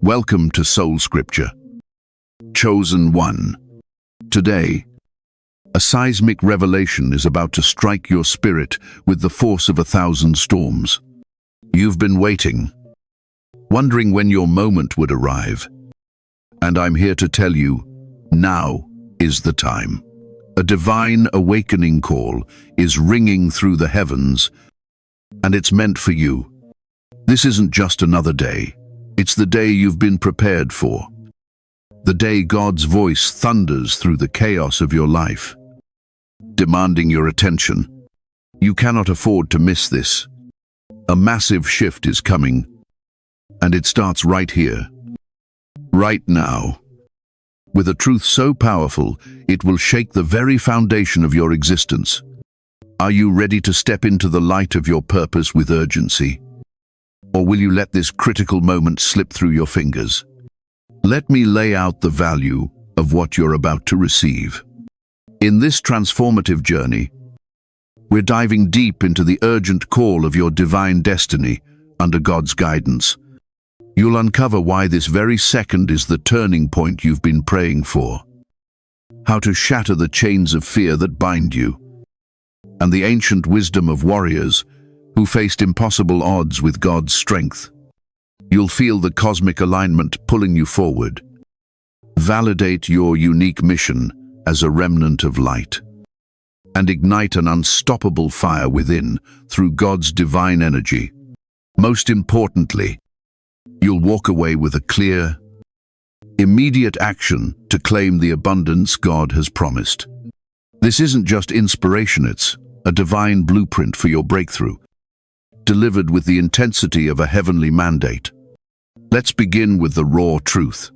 Welcome to SoulScripture. Chosen One. Today, a seismic revelation is about to strike your spirit with the force of 1,000 storms. You've been waiting, wondering when your moment would arrive. And I'm here to tell you, now is the time. A divine awakening call is ringing through the heavens, and it's meant for you. This isn't just another day. It's the day you've been prepared for. The day God's voice thunders through the chaos of your life, demanding your attention. You cannot afford to miss this. A massive shift is coming, and it starts right here, right now. With a truth so powerful, it will shake the very foundation of your existence. Are you ready to step into the light of your purpose with urgency? Or will you let this critical moment slip through your fingers? Let me lay out the value of what you're about to receive. In this transformative journey, we're diving deep into the urgent call of your divine destiny under God's guidance. You'll uncover why this very second is the turning point you've been praying for, how to shatter the chains of fear that bind you, and the ancient wisdom of warriors who faced impossible odds with God's strength. You'll feel the cosmic alignment pulling you forward. Validate your unique mission as a remnant of light, and ignite an unstoppable fire within through God's divine energy. Most importantly, you'll walk away with a clear, immediate action to claim the abundance God has promised. This isn't just inspiration, it's a divine blueprint for your breakthrough, delivered with the intensity of a heavenly mandate. Let's begin with the raw truth.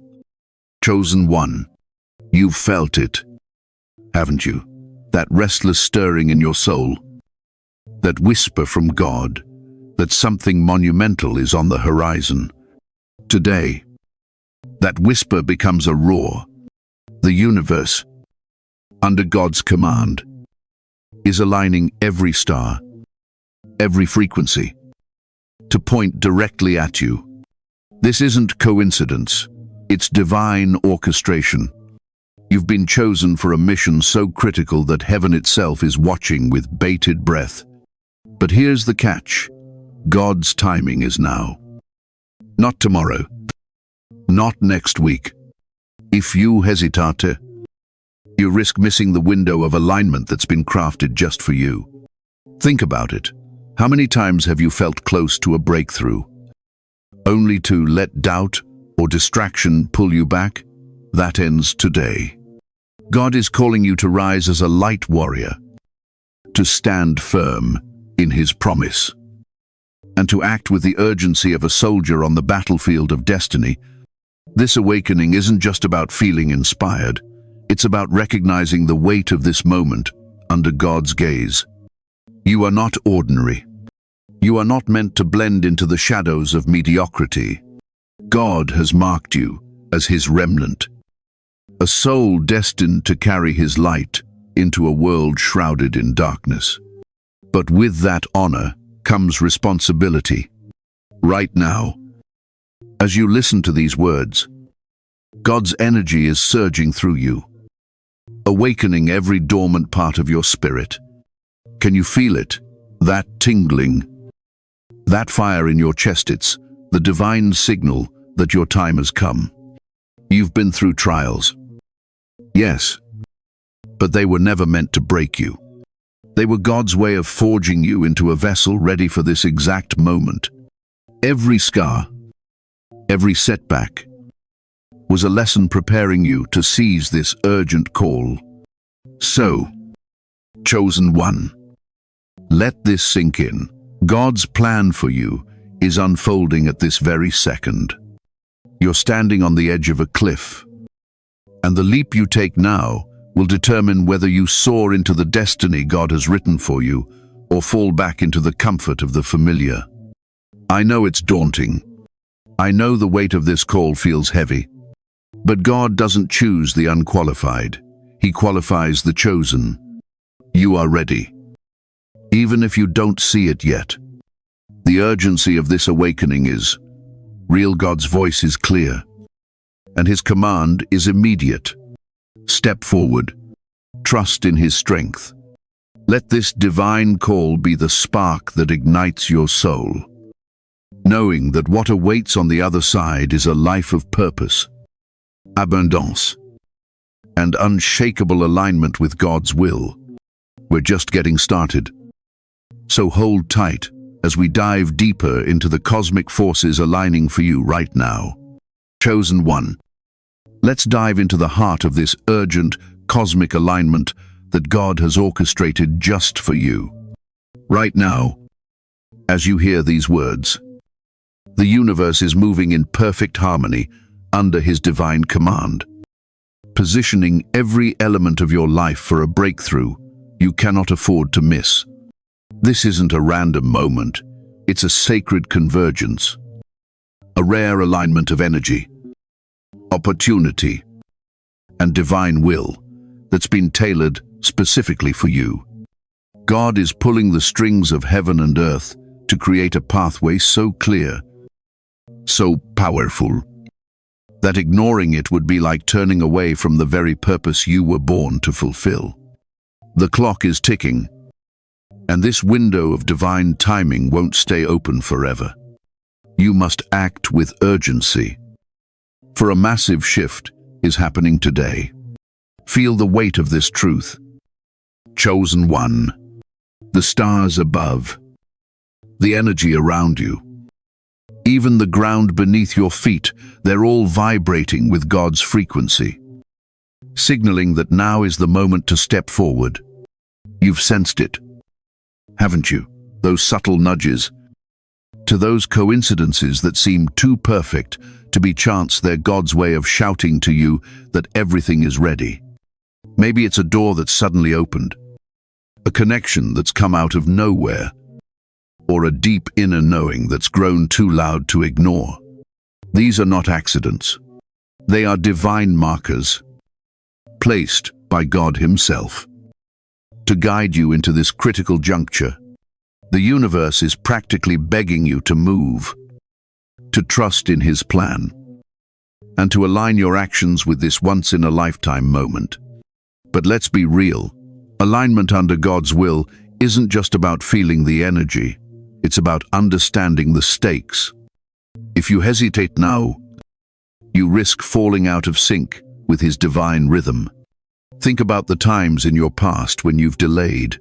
Chosen One, you've felt it, haven't you? That restless stirring in your soul, that whisper from God that something monumental is on the horizon. Today, that whisper becomes a roar. The universe, under God's command, is aligning every star, every frequency, to point directly at you. This isn't coincidence, it's divine orchestration. You've been chosen for a mission so critical that heaven itself is watching with bated breath. But here's the catch. God's timing is now. Not tomorrow. Not next week. If you hesitate, you risk missing the window of alignment that's been crafted just for you. Think about it. How many times have you felt close to a breakthrough, only to let doubt or distraction pull you back? That ends today. God is calling you to rise as a light warrior, to stand firm in His promise, and to act with the urgency of a soldier on the battlefield of destiny. This awakening isn't just about feeling inspired, it's about recognizing the weight of this moment under God's gaze. You are not ordinary. You are not meant to blend into the shadows of mediocrity. God has marked you as His remnant, a soul destined to carry His light into a world shrouded in darkness. But with that honor comes responsibility. Right now, as you listen to these words, God's energy is surging through you, awakening every dormant part of your spirit. Can you feel it? That tingling, that fire in your chest? It's the divine signal that your time has come. You've been through trials. Yes, but they were never meant to break you. They were God's way of forging you into a vessel ready for this exact moment. Every scar, every setback, was a lesson preparing you to seize this urgent call. So, Chosen One, let this sink in. God's plan for you is unfolding at this very second. You're standing on the edge of a cliff, and the leap you take now will determine whether you soar into the destiny God has written for you or fall back into the comfort of the familiar. I know it's daunting. I know the weight of this call feels heavy. But God doesn't choose the unqualified. He qualifies the chosen. You are ready. Even if you don't see it yet, the urgency of this awakening is Real God's voice is clear, and his command is immediate. Step forward. Trust in his strength. Let this divine call be the spark that ignites your soul, knowing that what awaits on the other side is a life of purpose, abundance, and unshakable alignment with God's will. We're just getting started. So hold tight as we dive deeper into the cosmic forces aligning for you right now. Chosen one, let's dive into the heart of this urgent cosmic alignment that God has orchestrated just for you. Right now, as you hear these words, the universe is moving in perfect harmony under his divine command, positioning every element of your life for a breakthrough you cannot afford to miss. This isn't a random moment, it's a sacred convergence, a rare alignment of energy, opportunity, and divine will that's been tailored specifically for you. God is pulling the strings of heaven and earth to create a pathway so clear, so powerful, that ignoring it would be like turning away from the very purpose you were born to fulfill. The clock is ticking, and this window of divine timing won't stay open forever. You must act with urgency, for a massive shift is happening today. Feel the weight of this truth. Chosen one, the stars above, the energy around you, even the ground beneath your feet, they're all vibrating with God's frequency, signaling that now is the moment to step forward. You've sensed it, haven't you? Those subtle nudges. To those coincidences that seem too perfect to be chance, they're God's way of shouting to you that everything is ready. Maybe it's a door that's suddenly opened, a connection that's come out of nowhere, or a deep inner knowing that's grown too loud to ignore. These are not accidents. They are divine markers, placed by God himself, to guide you into this critical juncture. The universe is practically begging you to move, to trust in his plan, and to align your actions with this once-in-a-lifetime moment. But let's be real, alignment under God's will isn't just about feeling the energy, it's about understanding the stakes. If you hesitate now, you risk falling out of sync with his divine rhythm. Think about the times in your past when you've delayed,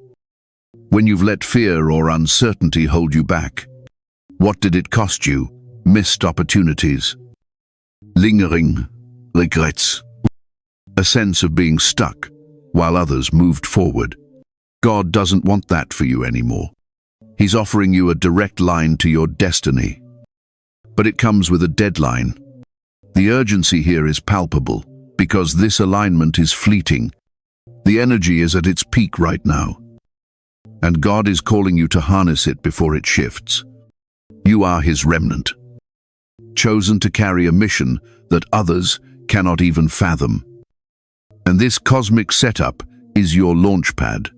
when you've let fear or uncertainty hold you back. What did it cost you? Missed opportunities, lingering regrets, a sense of being stuck while others moved forward. God doesn't want that for you anymore. He's offering you a direct line to your destiny. But it comes with a deadline. The urgency here is palpable because this alignment is fleeting. The energy is at its peak right now, and God is calling you to harness it before it shifts. You are his remnant, chosen to carry a mission that others cannot even fathom. And this cosmic setup is your launch pad.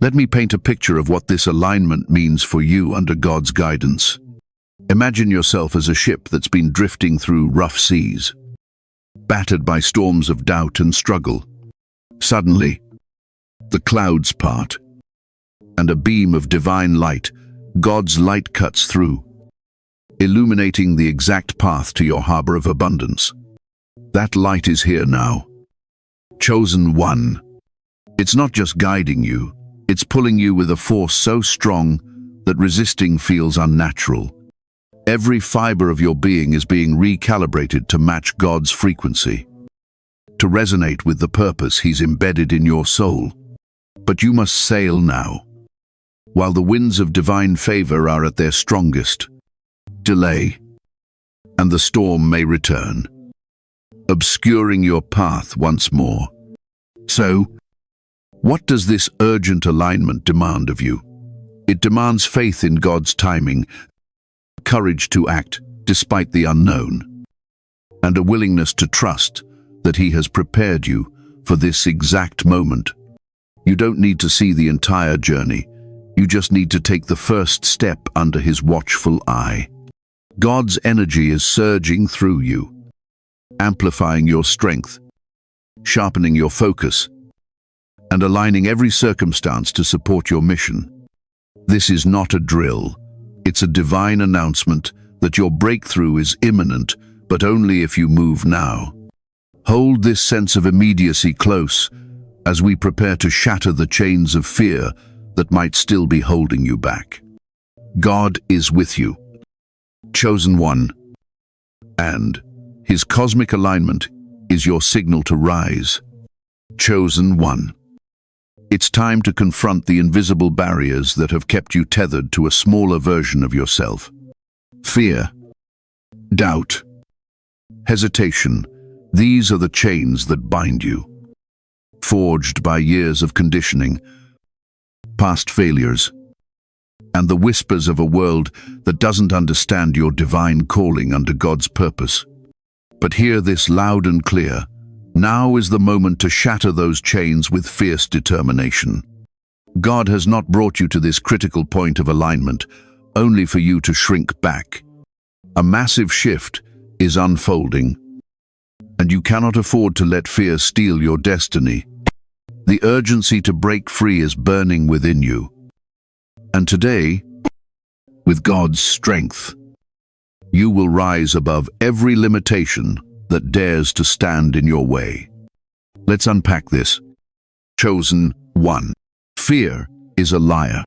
Let me paint a picture of what this alignment means for you under God's guidance. Imagine yourself as a ship that's been drifting through rough seas, battered by storms of doubt and struggle. Suddenly, the clouds part, and a beam of divine light, God's light, cuts through, illuminating the exact path to your harbor of abundance. That light is here now. Chosen one. It's not just guiding you, it's pulling you with a force so strong that resisting feels unnatural. Every fiber of your being is being recalibrated to match God's frequency, to resonate with the purpose he's embedded in your soul. But you must sail now, while the winds of divine favor are at their strongest. Delay, and the storm may return, obscuring your path once more. So, what does this urgent alignment demand of you? It demands faith in God's timing, courage to act despite the unknown, and a willingness to trust that he has prepared you for this exact moment. You don't need to see the entire journey. You just need to take the first step under his watchful eye. God's energy is surging through you, amplifying your strength, sharpening your focus, and aligning every circumstance to support your mission. This is not a drill. It's a divine announcement that your breakthrough is imminent, but only if you move now. Hold this sense of immediacy close as we prepare to shatter the chains of fear that might still be holding you back. God is with you, chosen one, and His cosmic alignment is your signal to rise. Chosen one. It's time to confront the invisible barriers that have kept you tethered to a smaller version of yourself. Fear, doubt, hesitation, these are the chains that bind you. Forged by years of conditioning, past failures, and the whispers of a world that doesn't understand your divine calling under God's purpose. But hear this loud and clear. Now is the moment to shatter those chains with fierce determination. God has not brought you to this critical point of alignment only for you to shrink back. A massive shift is unfolding, and you cannot afford to let fear steal your destiny. The urgency to break free is burning within you. And today, with God's strength, you will rise above every limitation that dares to stand in your way. Let's unpack this. Chosen one. Fear is a liar,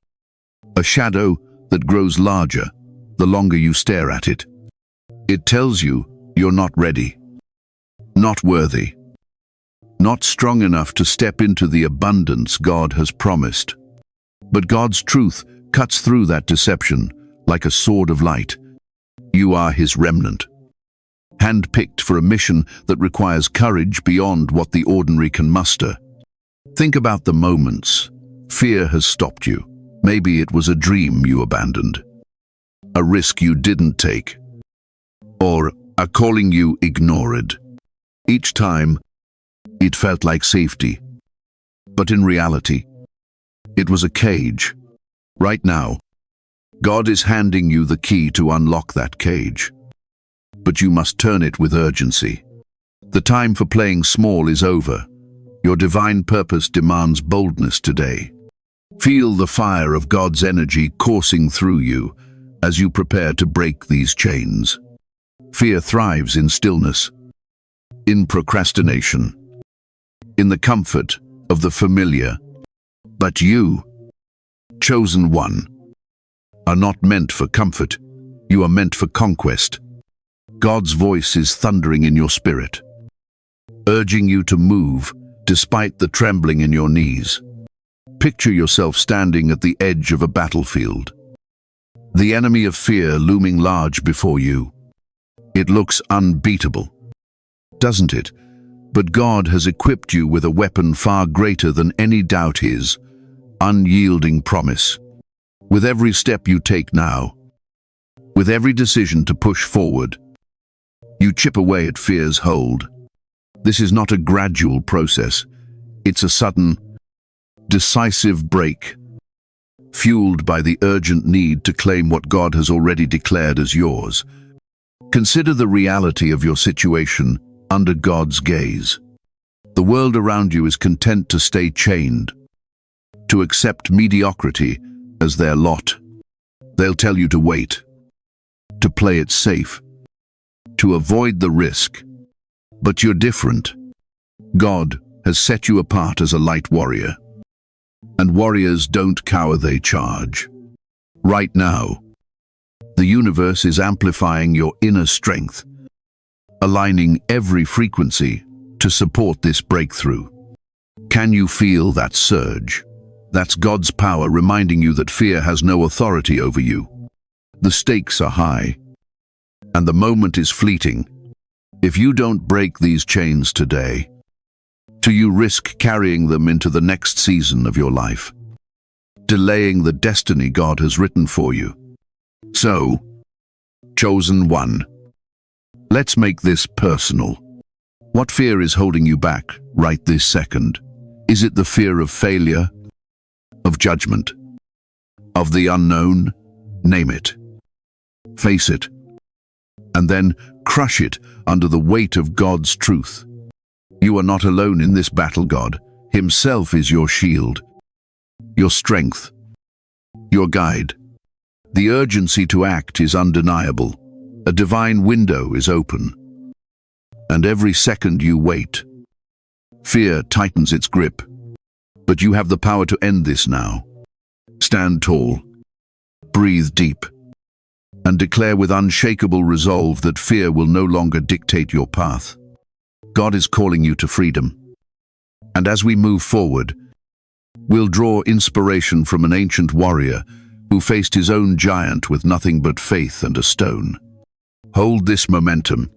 a shadow that grows larger the longer you stare at it. It tells you you're not ready, not worthy, not strong enough to step into the abundance God has promised. But God's truth cuts through that deception like a sword of light. You are His remnant, handpicked for a mission that requires courage beyond what the ordinary can muster. Think about the moments fear has stopped you. Maybe it was a dream you abandoned, a risk you didn't take, or a calling you ignored. Each time, it felt like safety, but in reality, it was a cage. Right now, God is handing you the key to unlock that cage. But you must turn it with urgency. The time for playing small is over. Your divine purpose demands boldness today. Feel the fire of God's energy coursing through you as you prepare to break these chains. Fear thrives in stillness, in procrastination, in the comfort of the familiar. But you, chosen one, are not meant for comfort. You are meant for conquest. God's voice is thundering in your spirit, urging you to move despite the trembling in your knees. Picture yourself standing at the edge of a battlefield, the enemy of fear looming large before you. It looks unbeatable, doesn't it? But God has equipped you with a weapon far greater than any doubt: His unyielding promise. With every step you take now, with every decision to push forward, you chip away at fear's hold. This is not a gradual process. It's a sudden, decisive break, fueled by the urgent need to claim what God has already declared as yours. Consider the reality of your situation under God's gaze. The world around you is content to stay chained, to accept mediocrity as their lot. They'll tell you to wait, to play it safe, to avoid the risk. But you're different. God has set you apart as a light warrior. And warriors don't cower, they charge. Right now, the universe is amplifying your inner strength, aligning every frequency to support this breakthrough. Can you feel that surge? That's God's power reminding you that fear has no authority over you. The stakes are high, and the moment is fleeting. If you don't break these chains today, you risk carrying them into the next season of your life, delaying the destiny God has written for you. So, chosen one, let's make this personal. What fear is holding you back right this second? Is it the fear of failure, of judgment, of the unknown? Name it. Face it. and then crush it under the weight of God's truth. You are not alone in this battle. God Himself is your shield, your strength, your guide. The urgency to act is undeniable. A divine window is open. And every second you wait, fear tightens its grip. But you have the power to end this now. Stand tall, breathe deep, and declare with unshakable resolve that fear will no longer dictate your path. God is calling you to freedom. And as we move forward, we'll draw inspiration from an ancient warrior who faced his own giant with nothing but faith and a stone. Hold this momentum,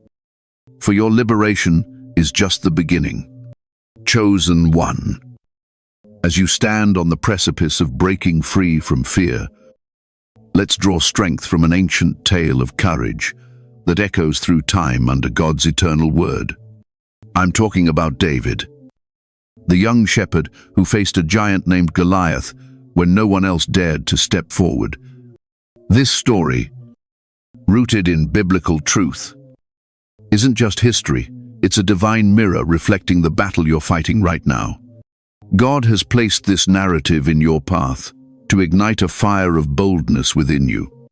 for your liberation is just the beginning. Chosen one. As you stand on the precipice of breaking free from fear, let's draw strength from an ancient tale of courage that echoes through time under God's eternal word. I'm talking about David, the young shepherd who faced a giant named Goliath when no one else dared to step forward. This story, rooted in biblical truth, isn't just history, it's a divine mirror reflecting the battle you're fighting right now. God has placed this narrative in your path to ignite a fire of boldness within you.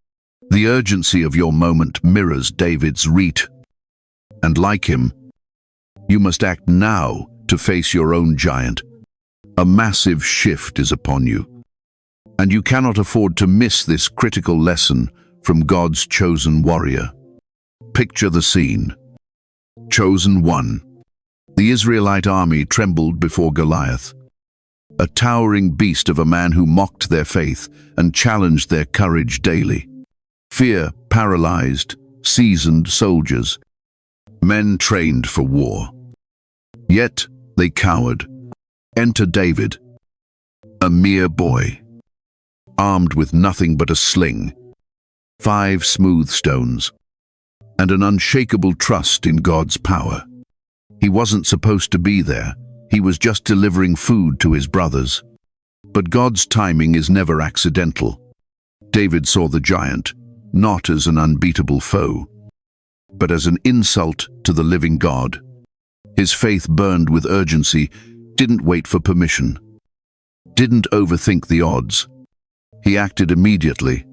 The urgency of your moment mirrors David's reat, and like him, you must act now to face your own giant. A massive shift is upon you, and you cannot afford to miss this critical lesson from God's chosen warrior. Picture the scene. Chosen one. The Israelite army trembled before Goliath, a towering beast of a man who mocked their faith and challenged their courage daily. Fear paralyzed seasoned soldiers, men trained for war. Yet they cowered. Enter David, a mere boy, armed with nothing but a sling, 5 smooth stones, and an unshakable trust in God's power. He wasn't supposed to be there. He was just delivering food to his brothers. But God's timing is never accidental. David saw the giant, not as an unbeatable foe, but as an insult to the living God. His faith burned with urgency, didn't wait for permission, didn't overthink the odds. He acted immediately,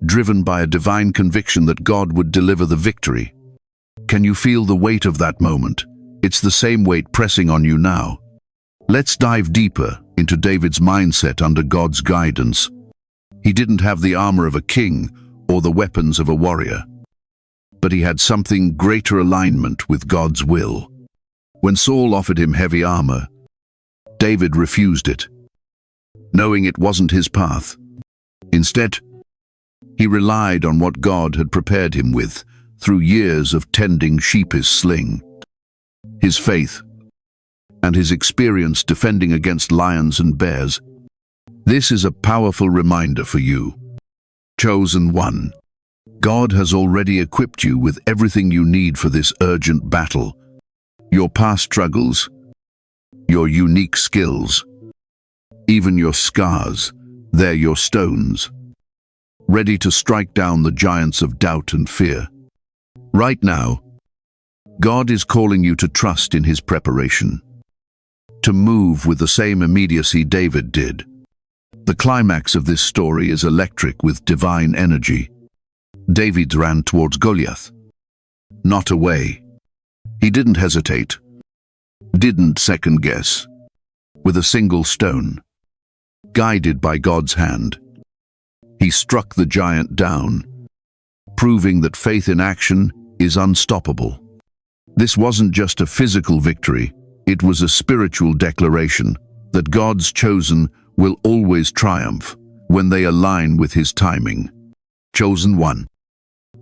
driven by a divine conviction that God would deliver the victory. Can you feel the weight of that moment? It's the same weight pressing on you now. Let's dive deeper into David's mindset under God's guidance. He didn't have the armor of a king or the weapons of a warrior, but he had something greater: alignment with God's will. When Saul offered him heavy armor, David refused it, knowing it wasn't his path. Instead, he relied on what God had prepared him with through years of tending sheep's sling. His faith and his experience defending against lions and bears. This is a powerful reminder for you. Chosen one. God has already equipped you with everything you need for this urgent battle. Your past struggles, your unique skills, even your scars, they're your stones, ready to strike down the giants of doubt and fear. Right now, God is calling you to trust in His preparation, to move with the same immediacy David did. The climax of this story is electric with divine energy. David ran towards Goliath, not away. He didn't hesitate, didn't second guess. With a single stone, guided by God's hand, he struck the giant down, proving that faith in action is unstoppable. This wasn't just a physical victory, it was a spiritual declaration that God's chosen will always triumph when they align with His timing. Chosen one.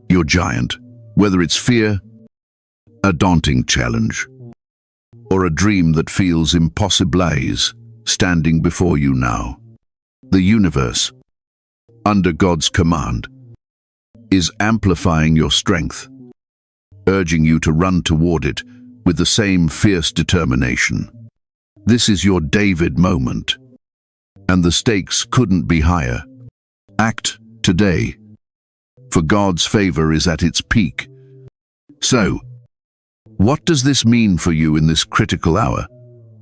Your giant, whether it's fear, a daunting challenge, or a dream that feels impossible, is standing before you now. The universe, under God's command, is amplifying your strength, urging you to run toward it with the same fierce determination. This is your David moment, and the stakes couldn't be higher. Act today, for God's favor is at its peak, So, what does this mean for you in this critical hour?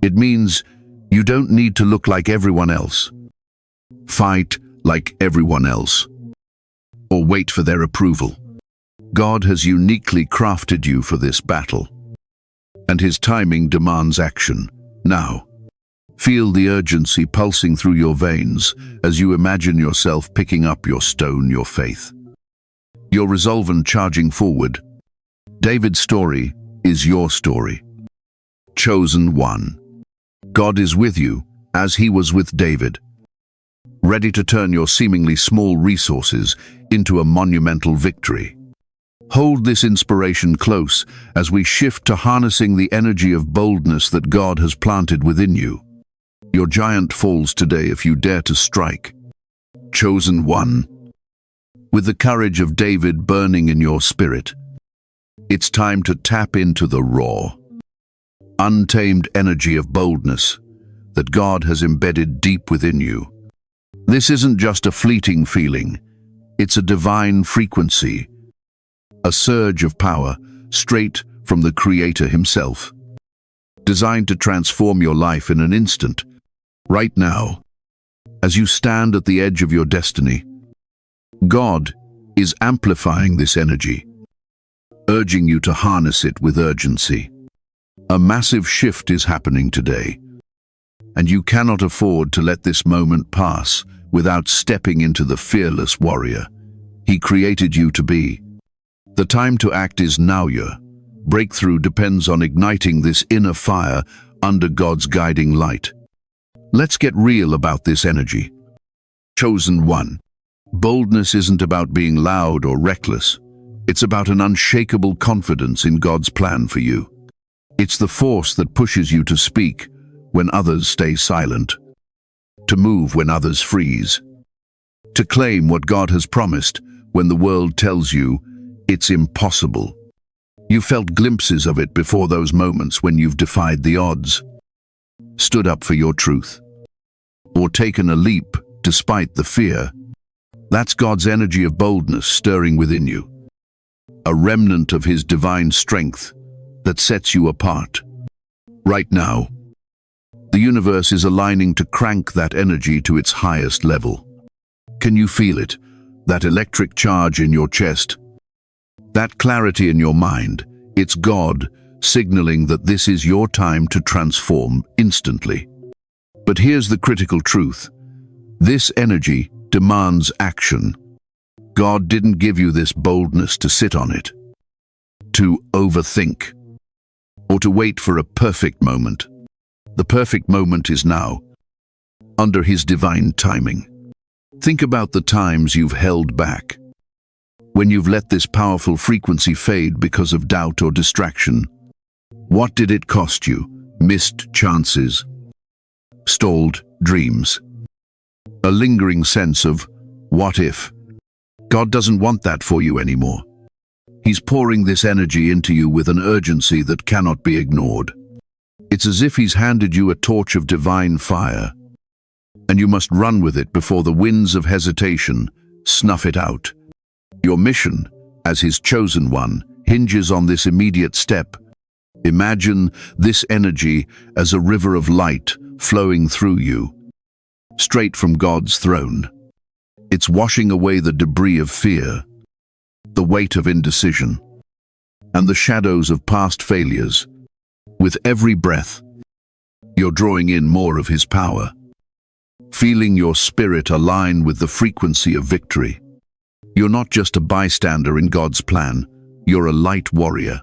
It means you don't need to look like everyone else, fight like everyone else, or wait for their approval. God has uniquely crafted you for this battle, and His timing demands action now. Feel the urgency pulsing through your veins as you imagine yourself picking up your stone, your faith, your resolve, and charging forward. David's story is your story. Chosen one. God is with you as He was with David, ready to turn your seemingly small resources into a monumental victory. Hold this inspiration close as we shift to harnessing the energy of boldness that God has planted within you. Your giant falls today if you dare to strike. Chosen one. With the courage of David burning in your spirit, it's time to tap into the raw, untamed energy of boldness that God has embedded deep within you. This isn't just a fleeting feeling, it's a divine frequency, a surge of power straight from the Creator Himself, designed to transform your life in an instant. Right now, as you stand at the edge of your destiny, God is amplifying this energy, urging you to harness it with urgency. A massive shift is happening today, and you cannot afford to let this moment pass without stepping into the fearless warrior He created you to be. The time to act is now. Your breakthrough depends on igniting this inner fire under God's guiding light. Let's get real about this energy. Chosen one. Boldness isn't about being loud or reckless. It's about an unshakable confidence in God's plan for you. It's the force that pushes you to speak when others stay silent, to move when others freeze, to claim what God has promised when the world tells you it's impossible. You felt glimpses of it before, those moments when you've defied the odds, stood up for your truth, or taken a leap despite the fear. That's God's energy of boldness stirring within you, a remnant of His divine strength that sets you apart. Right now, the universe is aligning to crank that energy to its highest level. Can you feel it? That electric charge in your chest? That clarity in your mind? It's God signaling that this is your time to transform instantly. But here's the critical truth. This energy demands action. God didn't give you this boldness to sit on it, to overthink, or to wait for a perfect moment. The perfect moment is now, under His divine timing. Think about the times you've held back, when you've let this powerful frequency fade because of doubt or distraction. What did it cost you? Missed chances, stalled dreams, a lingering sense of what if? God doesn't want that for you anymore. He's pouring this energy into you with an urgency that cannot be ignored. It's as if He's handed you a torch of divine fire, and you must run with it before the winds of hesitation snuff it out. Your mission, as His chosen one, hinges on this immediate step. Imagine this energy as a river of light flowing through you, straight from God's throne. It's washing away the debris of fear, the weight of indecision, and the shadows of past failures. With every breath, you're drawing in more of His power, feeling your spirit align with the frequency of victory. You're not just a bystander in God's plan, you're a light warrior,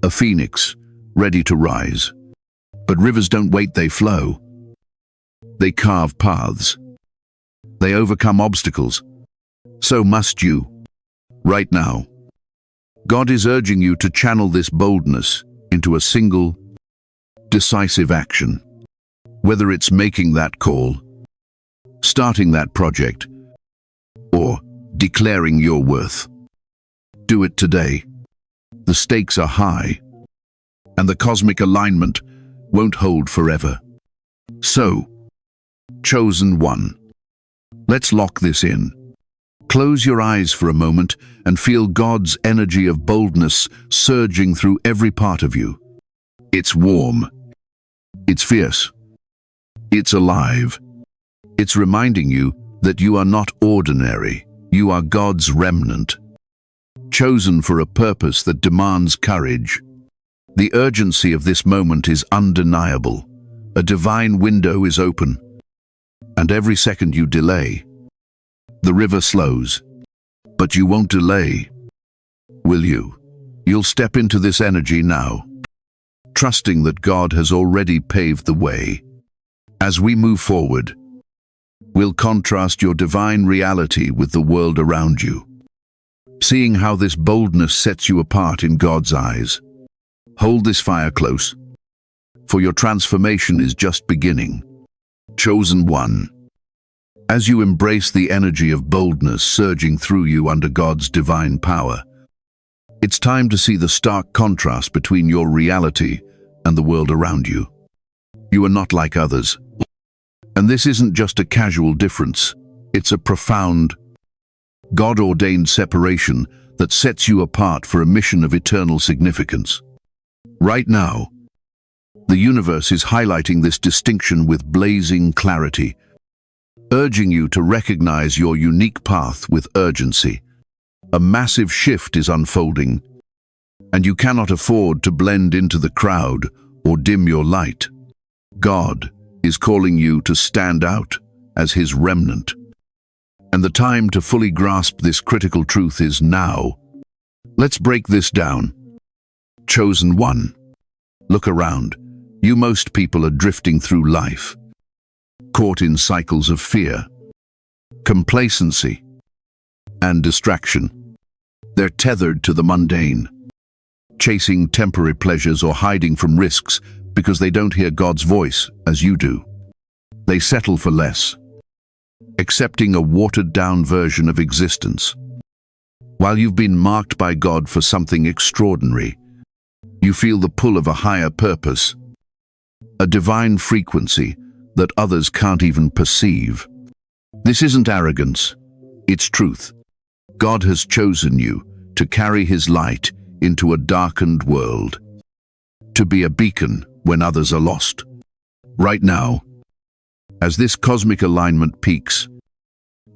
a phoenix, ready to rise. But rivers don't wait, they flow. They carve paths. They overcome obstacles. So must you. Right now, God is urging you to channel this boldness into a single, decisive action. Whether it's making that call, starting that project, or declaring your worth. Do it today. The stakes are high, and the cosmic alignment won't hold forever. So, chosen one, let's lock this in. Close your eyes for a moment and feel God's energy of boldness surging through every part of you. It's warm. It's fierce. It's alive. It's reminding you that you are not ordinary. You are God's remnant, chosen for a purpose that demands courage. The urgency of this moment is undeniable. A divine window is open, and every second you delay, the river slows. But you won't delay, will you? You'll step into this energy now, trusting that God has already paved the way. As we move forward, we'll contrast your divine reality with the world around you, seeing how this boldness sets you apart in God's eyes. Hold this fire close, for your transformation is just beginning. Chosen one. As you embrace the energy of boldness surging through you under God's divine power, it's time to see the stark contrast between your reality and the world around you. You are not like others. And this isn't just a casual difference. It's a profound, God-ordained separation that sets you apart for a mission of eternal significance. Right now, the universe is highlighting this distinction with blazing clarity, urging you to recognize your unique path with urgency. A massive shift is unfolding, and you cannot afford to blend into the crowd or dim your light. God is calling you to stand out as His remnant, and the time to fully grasp this critical truth is now. Let's break this down. Chosen one. Look around. Most people are drifting through life, caught in cycles of fear, complacency, and distraction. They're tethered to the mundane, chasing temporary pleasures or hiding from risks because they don't hear God's voice as you do. They settle for less, accepting a watered-down version of existence. While you've been marked by God for something extraordinary, you feel the pull of a higher purpose, a divine frequency that others can't even perceive. This isn't arrogance, it's truth. God has chosen you to carry His light into a darkened world, to be a beacon when others are lost. Right now, as this cosmic alignment peaks,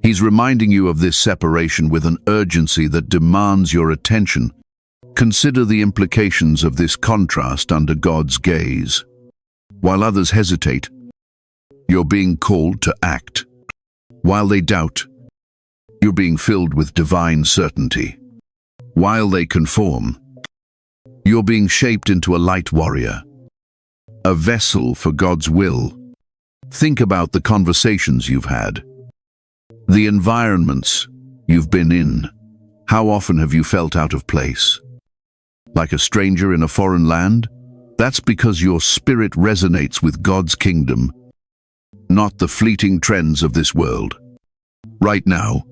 He's reminding you of this separation with an urgency that demands your attention. Consider the implications of this contrast under God's gaze. While others hesitate, you're being called to act. While they doubt, you're being filled with divine certainty. While they conform, you're being shaped into a light warrior, a vessel for God's will. Think about the conversations you've had, the environments you've been in. How often have you felt out of place? Like a stranger in a foreign land? That's because your spirit resonates with God's kingdom, not the fleeting trends of this world. Right now,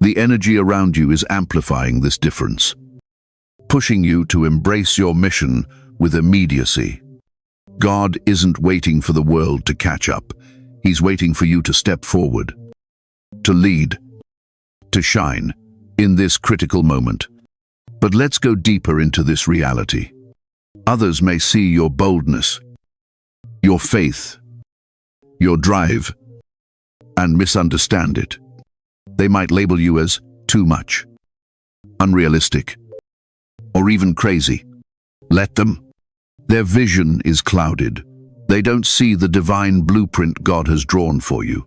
the energy around you is amplifying this difference, pushing you to embrace your mission with immediacy. God isn't waiting for the world to catch up. He's waiting for you to step forward, to lead, to shine in this critical moment. But let's go deeper into this reality. Others may see your boldness, your faith, your drive, and misunderstand it. They might label you as too much, unrealistic, or even crazy. Let them. Their vision is clouded. They don't see the divine blueprint God has drawn for you.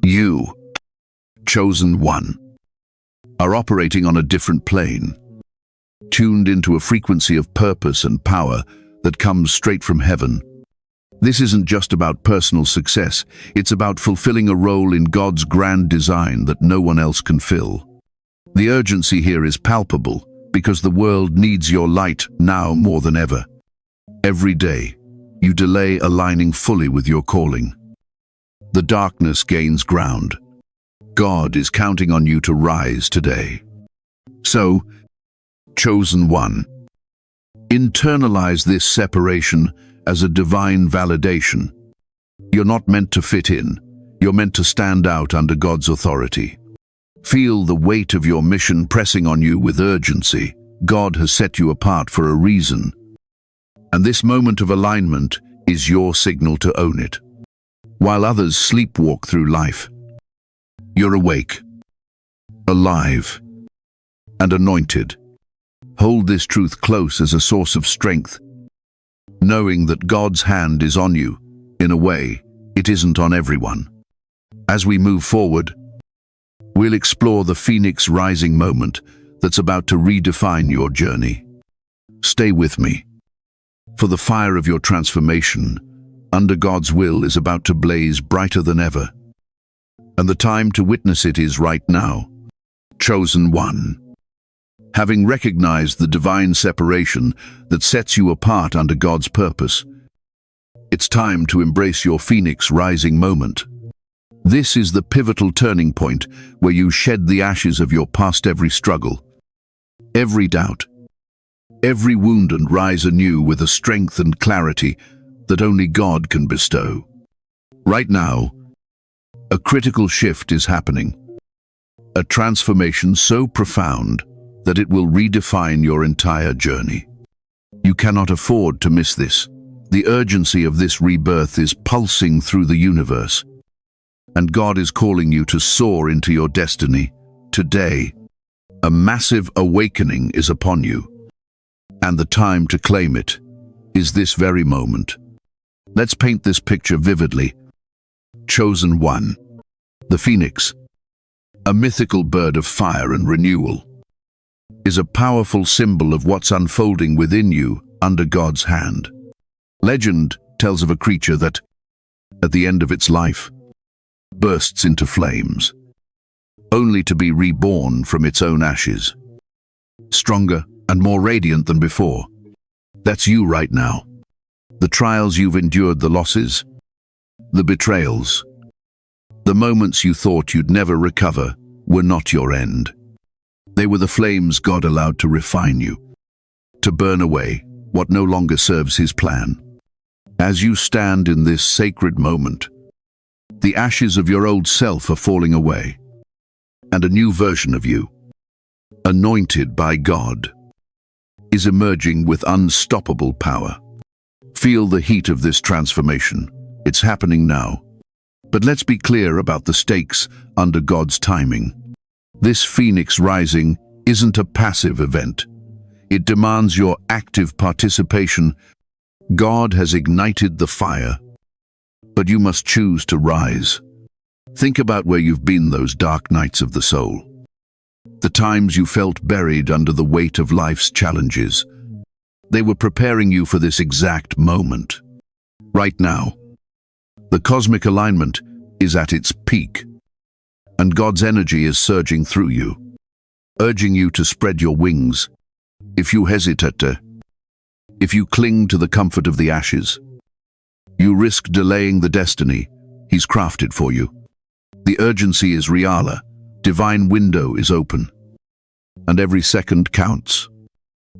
You, chosen one, are operating on a different plane, tuned into a frequency of purpose and power that comes straight from heaven. This isn't just about personal success, it's about fulfilling a role in God's grand design that no one else can fill. The urgency here is palpable because the world needs your light now more than ever. Every day, you delay aligning fully with your calling. The darkness gains ground. God is counting on you to rise today. So, chosen one, internalize this separation as a divine validation. You're not meant to fit in. You're meant to stand out under God's authority. Feel the weight of your mission pressing on you with urgency. God has set you apart for a reason. And this moment of alignment is your signal to own it. While others sleepwalk through life, you're awake, alive, and anointed. Hold this truth close as a source of strength, knowing that God's hand is on you in a way it isn't on everyone. As we move forward, we'll explore the phoenix rising moment that's about to redefine your journey. Stay with me, for the fire of your transformation under God's will is about to blaze brighter than ever. And the time to witness it is right now. Chosen one. Having recognized the divine separation that sets you apart under God's purpose, it's time to embrace your phoenix rising moment. This is the pivotal turning point where you shed the ashes of your past, every struggle, every doubt, every wound, and rise anew with a strength and clarity that only God can bestow. Right now, a critical shift is happening. A transformation so profound that it will redefine your entire journey. You cannot afford to miss this. The urgency of this rebirth is pulsing through the universe, and God is calling you to soar into your destiny. Today, a massive awakening is upon you, and the time to claim it is this very moment. Let's paint this picture vividly. Chosen one, the phoenix, a mythical bird of fire and renewal, is a powerful symbol of what's unfolding within you under God's hand. Legend tells of a creature that, at the end of its life, bursts into flames, only to be reborn from its own ashes, stronger and more radiant than before. That's you right now. The trials you've endured, the losses, the betrayals, the moments you thought you'd never recover were not your end. They were the flames God allowed to refine you, to burn away what no longer serves His plan. As you stand in this sacred moment, the ashes of your old self are falling away, and a new version of you, anointed by God, is emerging with unstoppable power. Feel the heat of this transformation. It's happening now. But let's be clear about the stakes under God's timing. This phoenix rising isn't a passive event. It demands your active participation. God has ignited the fire, but you must choose to rise. Think about where you've been those dark nights of the soul. The times you felt buried under the weight of life's challenges. They were preparing you for this exact moment. Right now, the cosmic alignment is at its peak, and God's energy is surging through you, urging you to spread your wings. If you hesitate, if you cling to the comfort of the ashes, you risk delaying the destiny He's crafted for you. The urgency is real. Divine window is open, and every second counts.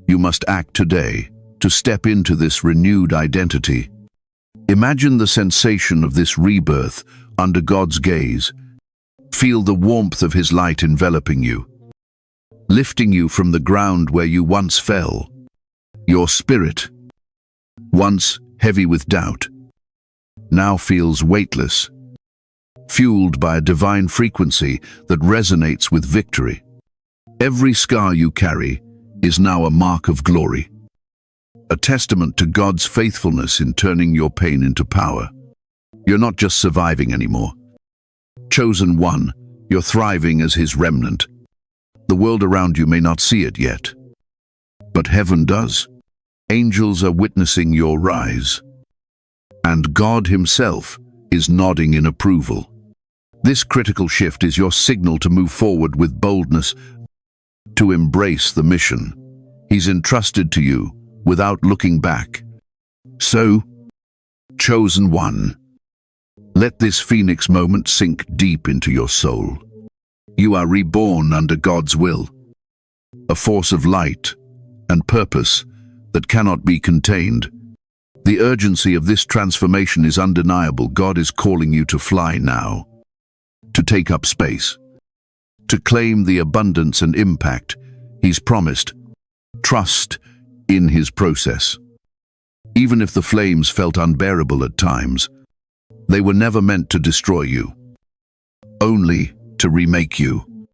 You must act today to step into this renewed identity. Imagine the sensation of this rebirth under God's gaze. Feel the warmth of His light enveloping you, lifting you from the ground where you once fell. Your spirit, once heavy with doubt, now feels weightless, fueled by a divine frequency that resonates with victory. Every scar you carry is now a mark of glory, a testament to God's faithfulness in turning your pain into power. You're not just surviving anymore. Chosen one, you're thriving as His remnant. The world around you may not see it yet, but heaven does. Angels are witnessing your rise, and God Himself is nodding in approval. This critical shift is your signal to move forward with boldness, to embrace the mission He's entrusted to you without looking back. So, chosen one, let this phoenix moment sink deep into your soul. You are reborn under God's will, a force of light and purpose that cannot be contained. The urgency of this transformation is undeniable. God is calling you to fly now, to take up space, to claim the abundance and impact He's promised. Trust in His process. Even if the flames felt unbearable at times, they were never meant to destroy you, only to remake you.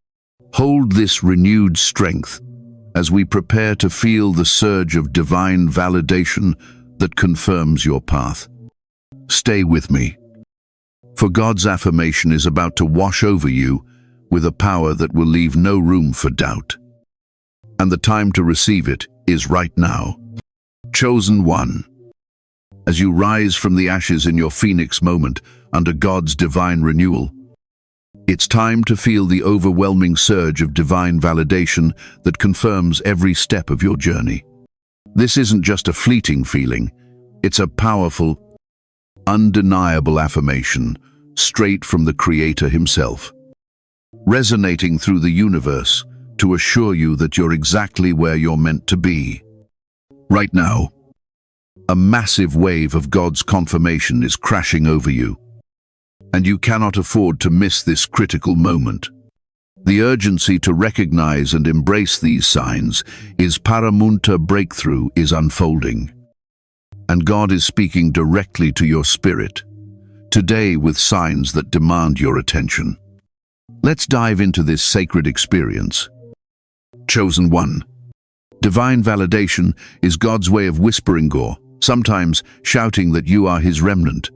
Hold this renewed strength as we prepare to feel the surge of divine validation that confirms your path. Stay with me, for God's affirmation is about to wash over you with a power that will leave no room for doubt. And the time to receive it is right now. Chosen one, as you rise from the ashes in your phoenix moment under God's divine renewal, it's time to feel the overwhelming surge of divine validation that confirms every step of your journey. This isn't just a fleeting feeling, it's a powerful, undeniable affirmation straight from the Creator Himself, resonating through the universe to assure you that you're exactly where you're meant to be. Right now, a massive wave of God's confirmation is crashing over you, and you cannot afford to miss this critical moment. The urgency to recognize and embrace these signs is paramunta breakthrough is unfolding. And God is speaking directly to your spirit, today with signs that demand your attention. Let's dive into this sacred experience. Chosen one. Divine validation is God's way of whispering, sometimes shouting that you are His remnant,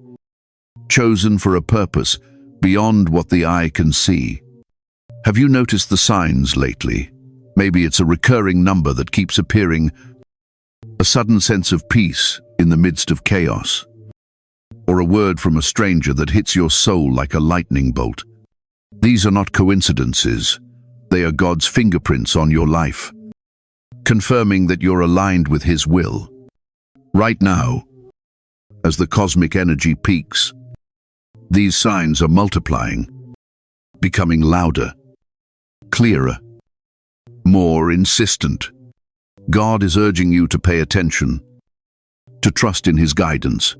chosen for a purpose beyond what the eye can see. Have you noticed the signs lately? Maybe it's a recurring number that keeps appearing, a sudden sense of peace in the midst of chaos, or a word from a stranger that hits your soul like a lightning bolt. These are not coincidences. They are God's fingerprints on your life, confirming that you're aligned with His will. Right now, as the cosmic energy peaks, these signs are multiplying, becoming louder, clearer, more insistent. God is urging you to pay attention, to trust in His guidance,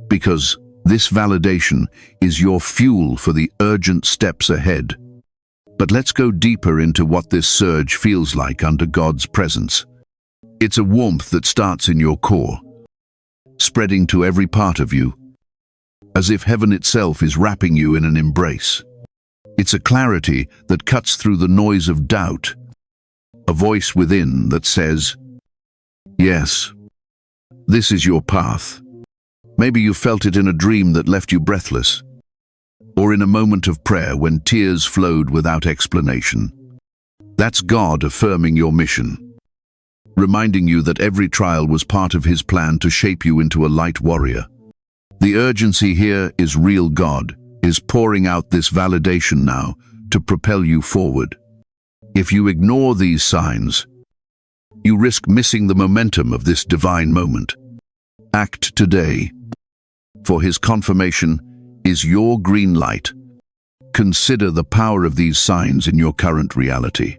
because this validation is your fuel for the urgent steps ahead. But let's go deeper into what this surge feels like under God's presence. It's a warmth that starts in your core, spreading to every part of you, as if heaven itself is wrapping you in an embrace. It's a clarity that cuts through the noise of doubt, a voice within that says, yes, this is your path. Maybe you felt it in a dream that left you breathless, or in a moment of prayer when tears flowed without explanation. That's God affirming your mission, reminding you that every trial was part of His plan to shape you into a light warrior. The urgency here is real. God is pouring out this validation now to propel you forward. If you ignore these signs, you risk missing the momentum of this divine moment. Act today, for His confirmation is your green light. Consider the power of these signs in your current reality.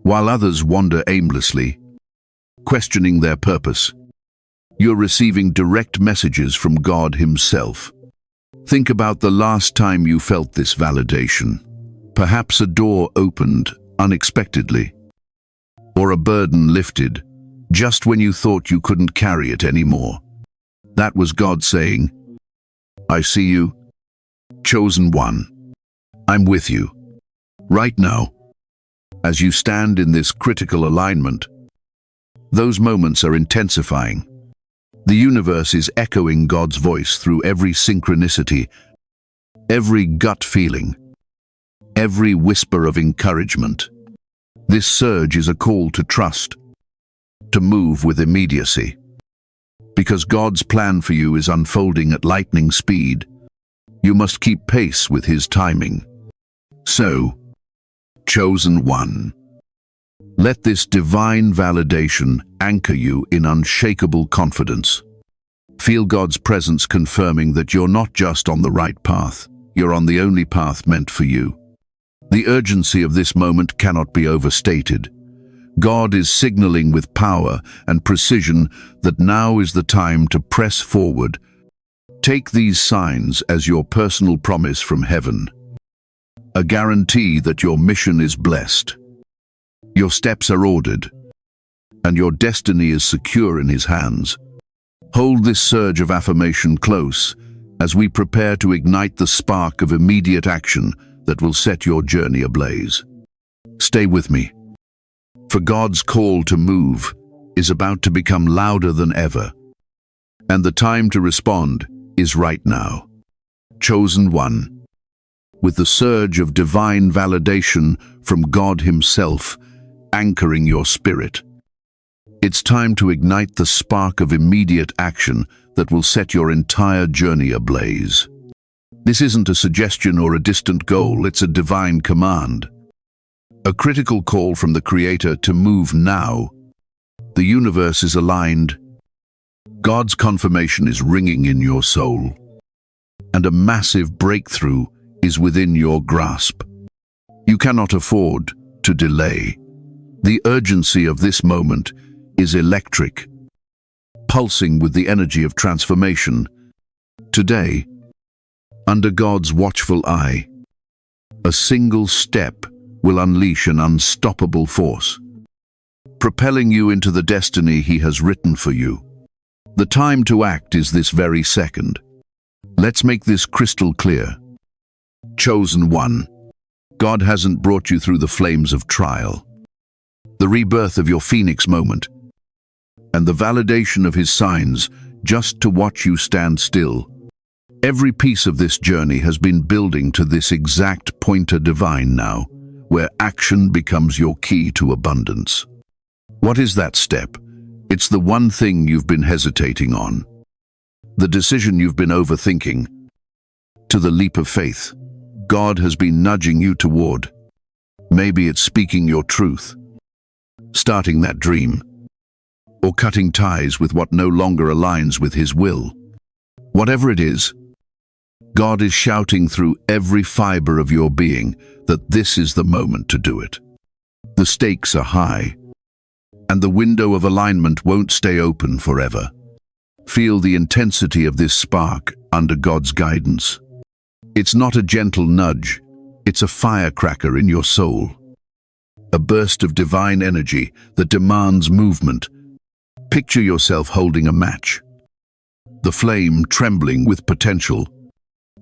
While others wander aimlessly, questioning their purpose, you're receiving direct messages from God Himself. Think about the last time you felt this validation. Perhaps a door opened unexpectedly, or a burden lifted just when you thought you couldn't carry it anymore. That was God saying, I see you, chosen one. I'm with you. Right now, as you stand in this critical alignment, those moments are intensifying. The universe is echoing God's voice through every synchronicity, every gut feeling, every whisper of encouragement. This surge is a call to trust, to move with immediacy. Because God's plan for you is unfolding at lightning speed, you must keep pace with His timing. So, chosen one, let this divine validation anchor you in unshakable confidence. Feel God's presence confirming that you're not just on the right path, you're on the only path meant for you. The urgency of this moment cannot be overstated. God is signaling with power and precision that now is the time to press forward. Take these signs as your personal promise from heaven. a guarantee that your mission is blessed. Your steps are ordered, and your destiny is secure in His hands. Hold this surge of affirmation close as we prepare to ignite the spark of immediate action that will set your journey ablaze. Stay with me, for God's call to move is about to become louder than ever, and the time to respond is right now. Chosen one, with the surge of divine validation from God Himself anchoring your spirit. It's time to ignite the spark of immediate action that will set your entire journey ablaze. This isn't a suggestion or a distant goal, it's a divine command. A critical call from the Creator to move now. The universe is aligned. God's confirmation is ringing in your soul, and a massive breakthrough is within your grasp. You cannot afford to delay. The urgency of this moment is electric, pulsing with the energy of transformation. Today, under God's watchful eye, a single step will unleash an unstoppable force, propelling you into the destiny He has written for you. The time to act is this very second. Let's make this crystal clear. Chosen one, God hasn't brought you through the flames of trial, the rebirth of your phoenix moment, and the validation of His signs just to watch you stand still. Every piece of this journey has been building to this exact pointer divine now, where action becomes your key to abundance. What is that step? It's the one thing you've been hesitating on, the decision you've been overthinking, to the leap of faith God has been nudging you toward. Maybe it's speaking your truth, starting that dream, or cutting ties with what no longer aligns with His will. Whatever it is, God is shouting through every fiber of your being that this is the moment to do it. The stakes are high, and the window of alignment won't stay open forever. Feel the intensity of this spark under God's guidance. It's not a gentle nudge, it's a firecracker in your soul. A burst of divine energy that demands movement. Picture yourself holding a match, the flame trembling with potential.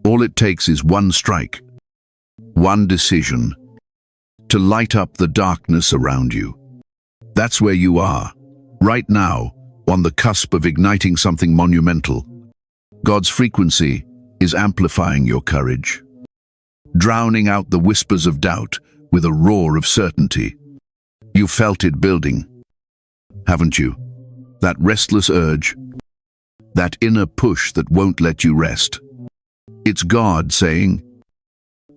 All it takes is one strike, one decision, to light up the darkness around you. That's where you are, right now, on the cusp of igniting something monumental. God's frequency is amplifying your courage, drowning out the whispers of doubt with a roar of certainty. You felt it building, haven't you? That restless urge, that inner push that won't let you rest. It's God saying,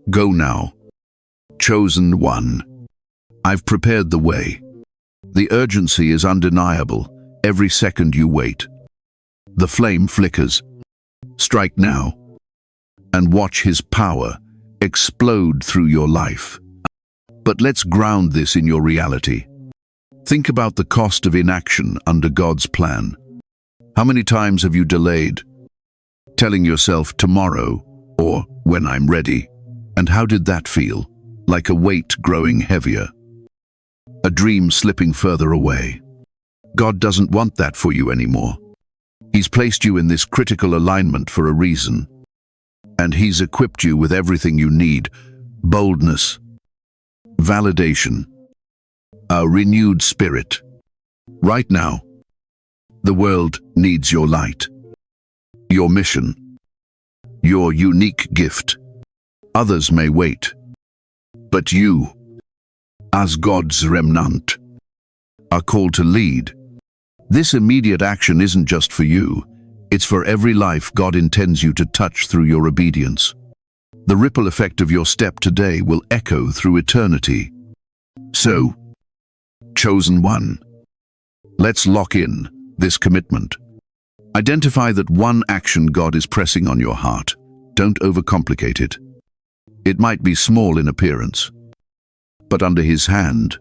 "Go now, chosen one. I've prepared the way." The urgency is undeniable every second you wait. The flame flickers. Strike now, and watch His power explode through your life. But let's ground this in your reality. Think about the cost of inaction under God's plan. How many times have you delayed, telling yourself tomorrow or when I'm ready? And how did that feel? Like a weight growing heavier, a dream slipping further away. God doesn't want that for you anymore. He's placed you in this critical alignment for a reason, and He's equipped you with everything you need: boldness, validation, a renewed spirit. Right now, the world needs your light, your mission, your unique gift. Others may wait, but you, as God's remnant, are called to lead. This immediate action isn't just for you, it's for every life God intends you to touch through your obedience. The ripple effect of your step today will echo through eternity. So, chosen one, let's lock in this commitment. Identify that one action God is pressing on your heart. Don't overcomplicate it. It might be small in appearance, but under His hand,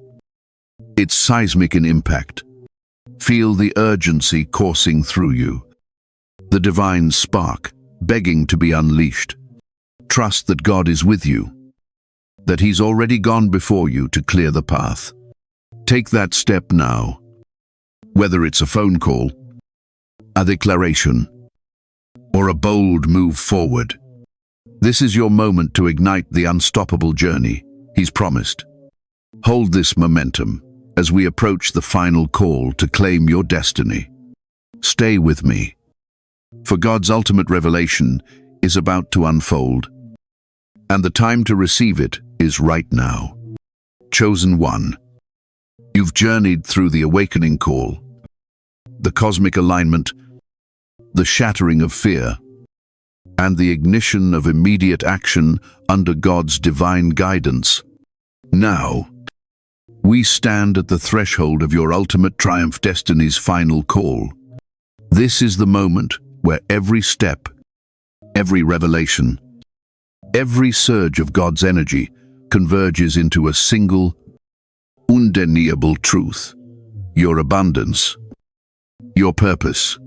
it's seismic in impact. Feel the urgency coursing through you, the divine spark begging to be unleashed. Trust that God is with you, that He's already gone before you to clear the path. Take that step now, whether it's a phone call, a declaration, or a bold move forward. This is your moment to ignite the unstoppable journey He's promised. Hold this momentum as we approach the final call to claim your destiny. Stay with me, for God's ultimate revelation is about to unfold, and the time to receive it is right now. Chosen one, you've journeyed through the awakening call, the cosmic alignment, the shattering of fear, and the ignition of immediate action under God's divine guidance. Now, we stand at the threshold of your ultimate triumph destiny's final call. This is the moment where every step, every revelation, every surge of God's energy converges into a single, undeniable truth. Your abundance, your purpose,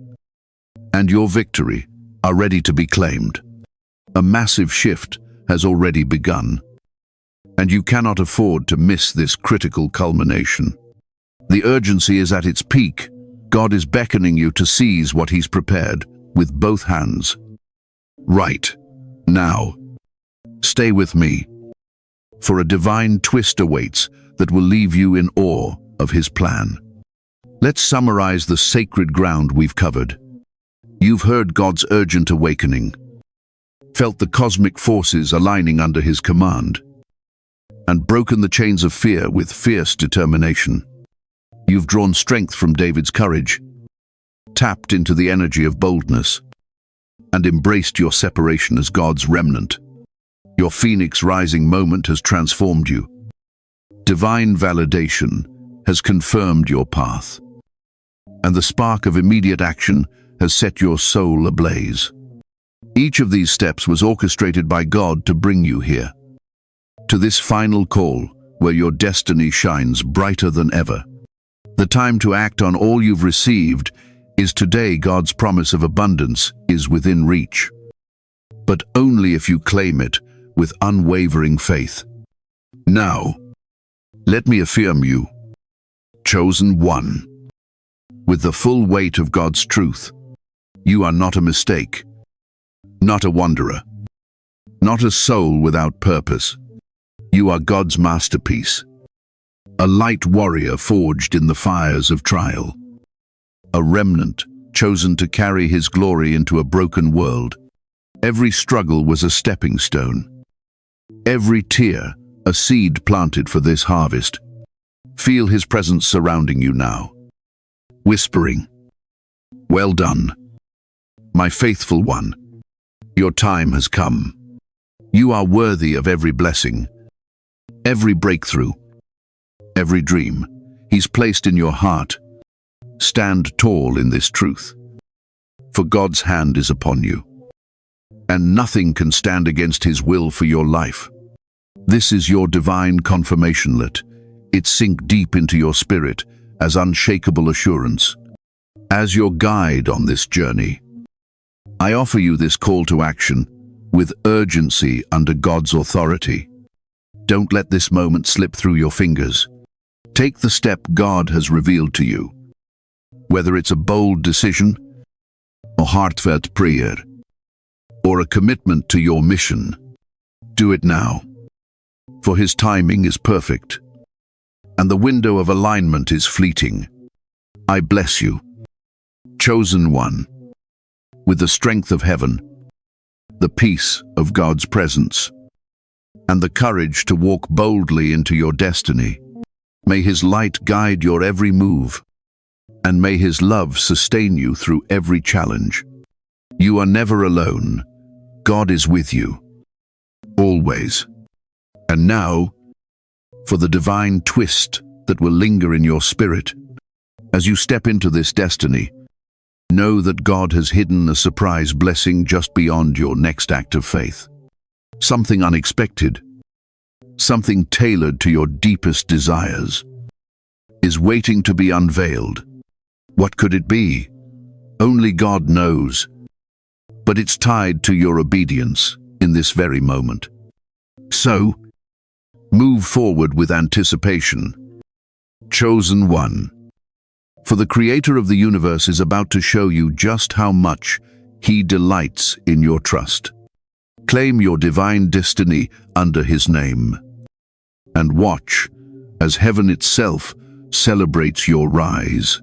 and your victory are ready to be claimed. A massive shift has already begun, and you cannot afford to miss this critical culmination. The urgency is at its peak. God is beckoning you to seize what He's prepared with both hands. Right now, stay with me, for a divine twist awaits that will leave you in awe of His plan. Let's summarize the sacred ground we've covered. You've heard God's urgent awakening, felt the cosmic forces aligning under His command, and broken the chains of fear with fierce determination. You've drawn strength from David's courage, tapped into the energy of boldness, and embraced your separation as God's remnant. Your phoenix rising moment has transformed you. Divine validation has confirmed your path, and the spark of immediate action has set your soul ablaze. Each of these steps was orchestrated by God to bring you here, to this final call where your destiny shines brighter than ever. The time to act on all you've received is today. God's promise of abundance is within reach, but only if you claim it with unwavering faith. Now, let me affirm you, chosen one, with the full weight of God's truth. You are not a mistake, not a wanderer, not a soul without purpose. You are God's masterpiece, a light warrior forged in the fires of trial, a remnant chosen to carry His glory into a broken world. Every struggle was a stepping stone, every tear a seed planted for this harvest. Feel His presence surrounding you now, whispering, "Well done, my faithful one. Your time has come. You are worthy of every blessing, every breakthrough, every dream He's placed in your heart. Stand tall in this truth, for God's hand is upon you, and nothing can stand against His will for your life." This is your divine confirmation. Let it sink deep into your spirit as unshakable assurance. As your guide on this journey, I offer you this call to action with urgency under God's authority. Don't let this moment slip through your fingers. Take the step God has revealed to you. Whether it's a bold decision, a heartfelt prayer, or a commitment to your mission, do it now. For His timing is perfect, and the window of alignment is fleeting. I bless you, chosen one, with the strength of heaven, the peace of God's presence, and the courage to walk boldly into your destiny. May His light guide your every move, and may His love sustain you through every challenge. You are never alone. God is with you, always. And now, for the divine twist that will linger in your spirit. As you step into this destiny, know that God has hidden a surprise blessing just beyond your next act of faith. Something unexpected, something tailored to your deepest desires, is waiting to be unveiled. What could it be? Only God knows. But it's tied to your obedience in this very moment. So, Move forward with anticipation. Chosen one. For the Creator of the universe is about to show you just how much He delights in your trust. Claim your divine destiny under His name. And watch as heaven itself celebrates your rise.